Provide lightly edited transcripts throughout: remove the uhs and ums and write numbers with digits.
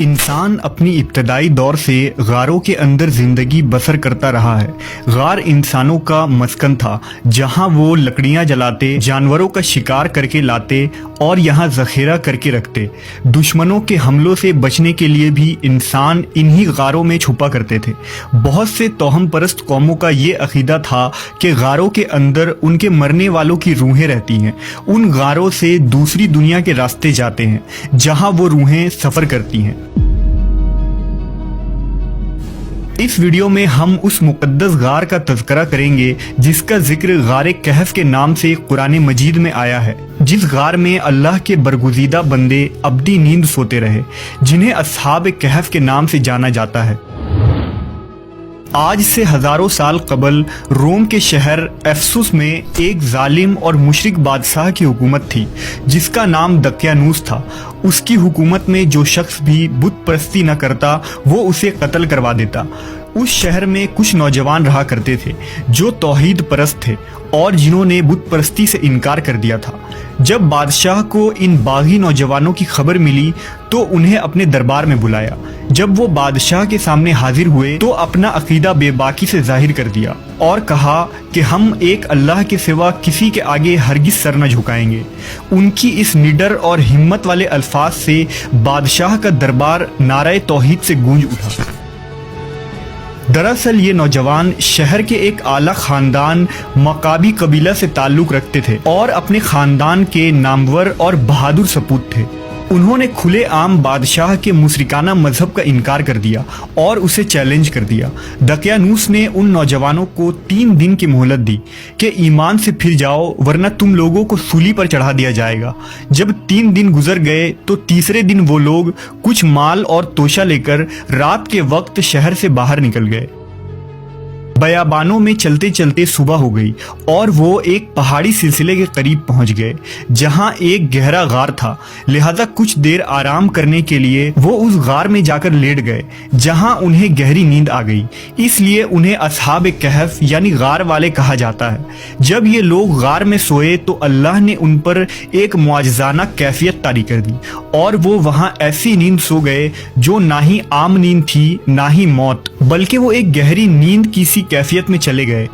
इंसान अपनी इब्तदाई दौर से गारों के अंदर ज़िंदगी बसर करता रहा है। गार इंसानों का मस्कन था, जहां वो लकड़ियां जलाते, जानवरों का शिकार करके लाते और यहां ज़ख़ीरा करके रखते। दुश्मनों के हमलों से बचने के लिए भी इंसान इन्हीं गारों में छुपा करते थे। बहुत से तोहम परस्त कौमों का ये अकीदा था कि गारों के अंदर उनके मरने वालों की रूहें रहती हैं। उन गारों से दूसरी दुनिया के रास्ते जाते हैं, जहां वो रूहें सफ़र करती हैं। इस वीडियो में हम उस मुक़द्दस गार का तज़किरा करेंगे जिसका जिक्र गार कहफ के नाम से कुरान मजीद में आया है, जिस गार में अल्लाह के बरगुज़ीदा बंदे अब्दी नींद सोते रहे, जिन्हें अस्हाब कहफ के नाम से जाना जाता है। आज से हज़ारों साल कबल रोम के शहर एफसुस में एक जालिम और मुशरिक बादशाह की हुकूमत थी, जिसका नाम दकियानूस था। उसकी हुकूमत में जो शख्स भी बुत परस्ती न करता, वो उसे कत्ल करवा देता। उस शहर में कुछ नौजवान रहा करते थे जो तौहीद परस्त थे और जिन्होंने बुत परस्ती से इनकार कर दिया था। जब बादशाह को इन बागी नौजवानों की खबर मिली तो उन्हें अपने दरबार में बुलाया। जब वो बादशाह के सामने हाजिर हुए तो अपना अकीदा बेबाकी से जाहिर कर दिया और कहा कि हम एक अल्लाह के सिवा किसी के आगे हरगिज सर न झुकाएंगे। उनकी इस निडर और हिम्मत वाले अल्फाज से बादशाह का दरबार नारे तौहीद से गूंज उठा। दरअसल ये नौजवान शहर के एक आला खानदान मकाबी कबीला से ताल्लुक़ रखते थे और अपने खानदान के नामवर और बहादुर सपूत थे। उन्होंने खुले आम बादशाह के मुशरिकाना मजहब का इनकार कर दिया और उसे चैलेंज कर दिया। दकियानूस ने उन नौजवानों को 3 दिन की मोहलत दी कि ईमान से फिर जाओ, वरना तुम लोगों को सूली पर चढ़ा दिया जाएगा। जब 3 दिन गुजर गए तो तीसरे दिन वो लोग कुछ माल और तोशा लेकर रात के वक्त शहर से बाहर निकल गए। बयाबानों में चलते चलते सुबह हो गई और वो एक पहाड़ी सिलसिले के करीब पहुंच गए, जहां एक गहरा गार था। लिहाजा कुछ देर आराम करने के लिए वो उस गार में जाकर लेट गए, जहां उन्हें गहरी नींद आ गई। इसलिए उन्हें अस्हाब कहफ यानी गार वाले कहा जाता है। जब ये लोग गार में सोए तो अल्लाह ने उन पर एक मुआजिज़ाना कैफियत तारी कर दी और वो वहां ऐसी नींद सो गए जो ना ही आम नींद थी ना ही मौत, बल्कि वो एक गहरी नींद की सी कैफियत में चले गए।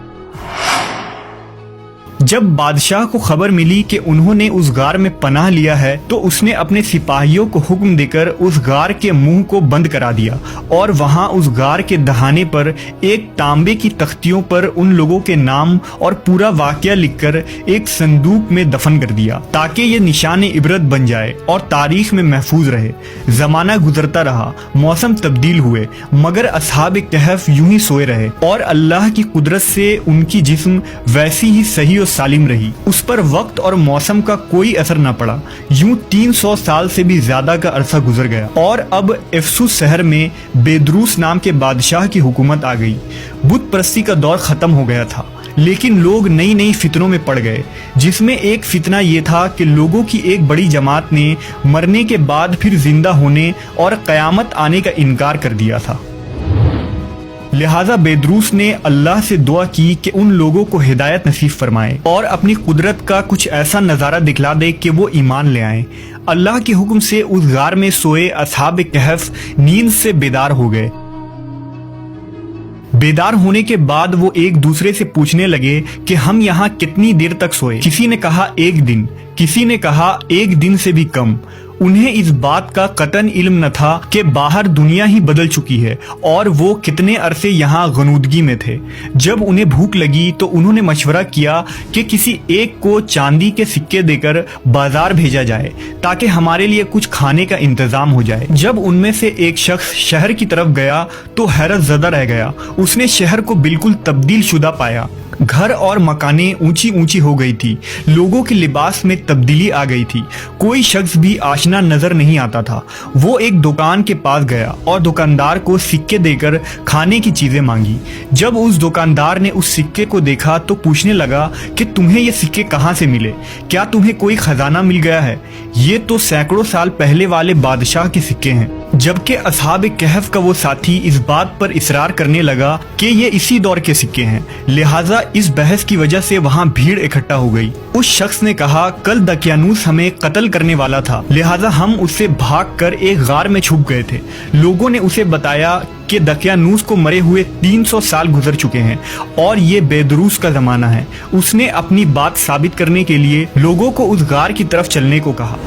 जब बादशाह को खबर मिली कि उन्होंने उस गार में पनाह लिया है तो उसने अपने सिपाहियों को हुक्म देकर उस गार के मुंह को बंद करा दिया और वहां उस गार के दहाने पर एक तांबे की तख्तियों पर उन लोगों के नाम और पूरा वाकया लिखकर एक संदूक में दफन कर दिया, ताकि ये निशान इबरत बन जाए और तारीख में महफूज रहे। जमाना गुजरता रहा, मौसम तब्दील हुए, मगर अस्हाब कहफ यूं ही सोए रहे और अल्लाह की कुदरत से उनकी जिस्म वैसी ही सही और सालिम रही। उस पर वक्त और मौसम का कोई असर न पड़ा। यूं 300 साल से भी ज्यादा का अरसा गुजर गया और अब एफसुस शहर में बेदरूस नाम के बादशाह की हुकूमत आ गई। बुत परस्ती का दौर खत्म हो गया था, लेकिन लोग नई नई फितनों में पड़ गए, जिसमें एक फितना ये था कि लोगों की एक बड़ी जमात ने मरने के बाद फिर जिंदा होने और कयामत आने का इनकार कर दिया था। लिहाजा बेदरूस ने अल्लाह से दुआ की कि उन लोगों को हिदायत नसीब फरमाए और अपनी कुदरत का कुछ ऐसा नज़ारा दिखला दे कि वो ईमान ले आए। अल्लाह के हुक्म से उस गार में सोए अस्हाब कहफ नींद से बेदार हो गए। बेदार होने के बाद वो एक दूसरे से पूछने लगे कि हम यहाँ कितनी देर तक सोए। किसी ने कहा 1 दिन, किसी ने कहा 1 दिन से भी कम। उन्हें इस बात का कतन इल्म न था कि बाहर दुनिया ही बदल चुकी है और वो कितने अरसे यहाँ गनूदगी में थे। जब उन्हें भूख लगी तो उन्होंने मशवरा किया कि किसी एक को चांदी के सिक्के देकर बाजार भेजा जाए ताकि हमारे लिए कुछ खाने का इंतजाम हो जाए। जब उनमें से एक शख्स शहर की तरफ गया तो हैरत ज़दा रह गया। उसने शहर को बिल्कुल तब्दील शुदा पाया। घर और मकानें ऊंची ऊंची हो गई थी, लोगों के लिबास में तब्दीली आ गई थी, कोई शख्स भी आशना नजर नहीं आता था। वो एक दुकान के पास गया और दुकानदार को सिक्के देकर खाने की चीजें मांगी। जब उस दुकानदार ने उस सिक्के को देखा तो पूछने लगा कि तुम्हें ये सिक्के कहाँ से मिले, क्या तुम्हें कोई खजाना मिल गया है? ये तो सैकड़ों साल पहले वाले बादशाह के सिक्के हैं। जबकि असहाब कहफ का वो साथी इस बात पर इसरार करने लगा कि ये इसी दौर के सिक्के हैं, लिहाजा इस बहस की वजह से वहाँ भीड़ इकट्ठा हो गई। उस शख्स ने कहा, कल दकियानूस हमें कत्ल करने वाला था, लिहाजा हम उससे भागकर एक गार में छुप गए थे। लोगों ने उसे बताया कि दकियानूस को मरे हुए 300 साल गुजर चुके हैं और ये बेदरूस का जमाना है। उसने अपनी बात साबित करने के लिए लोगों को उस गार की तरफ चलने को कहा।